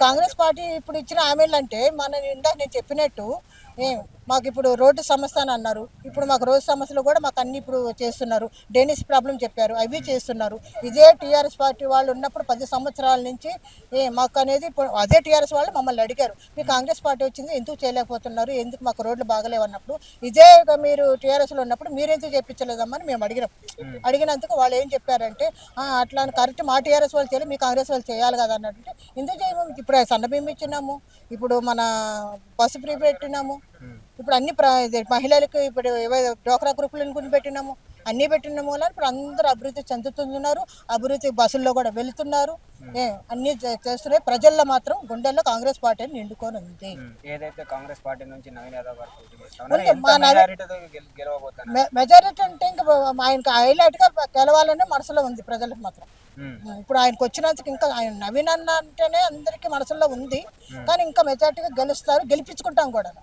Congress party ఇప్పుడు ఇచ్చిన హామీలు అంటే ఇందాక నేను చెప్పినట్టు మాకు ఇప్పుడు రోడ్డు సమస్య అని అన్నారు. ఇప్పుడు మాకు రోడ్డు సమస్యలు కూడా మాకు అన్ని ఇప్పుడు చేస్తున్నారు. డ్రైనేజ్ ప్రాబ్లం చెప్పారు, అవి చేస్తున్నారు. ఇదే టీఆర్ఎస్ పార్టీ వాళ్ళు ఉన్నప్పుడు 10 సంవత్సరాల నుంచి మాకు అనేది ఇప్పుడు అదే టీఆర్ఎస్ వాళ్ళు మమ్మల్ని అడిగారు, మీ కాంగ్రెస్ పార్టీ వచ్చింది ఎందుకు చేయలేకపోతున్నారు, ఎందుకు మాకు రోడ్లు బాగలేవు అన్నప్పుడు, ఇదే మీరు టీఆర్ఎస్లో ఉన్నప్పుడు మీరు ఎందుకు చేయించలేదమ్మని మేము అడిగినందుకు వాళ్ళు ఏం చెప్పారంటే అట్లా కరెక్ట్ మా టీఆర్ఎస్ వాళ్ళు చేయాలి, మీ కాంగ్రెస్ వాళ్ళు చేయాలి కదా అన్నట్టు ఎందుకు చేయము. ఇప్పుడు సన్న బియ్యం ఇచ్చినాము, ఇప్పుడు మన బస్సు ఫ్రీ పెట్టినాము, ఇప్పుడు అన్ని మహిళలకు ఇప్పుడు డోక్రా గ్రూపులను కూడా పెట్టినాము, అన్నీ పెట్టిన మూలాన ఇప్పుడు అందరూ అభివృద్ధి చెందుతున్నారు. అభివృద్ధి బస్సుల్లో కూడా వెళుతున్నారు, అన్ని చేస్తున్నాయి. ప్రజల్లో మాత్రం గుండెల్లో కాంగ్రెస్ పార్టీ నిండుకొని ఉంది. ఏదైతే కాంగ్రెస్ పార్టీ నుంచి నవీన్ యాదవ్ గారు మెజారిటీ అంటే ఇంకా ఆయనకి హైలైట్ గా గెలవాలనే మనసులో ఉంది ప్రజలకు మాత్రం. ఇప్పుడు ఆయనకు వచ్చినందుకు ఇంకా ఆయన నవీన్ అన్న అంటేనే అందరికీ మనసులో ఉంది, కానీ ఇంకా మెజారిటీగా గెలుస్తారు, గెలిపించుకుంటాం కూడా.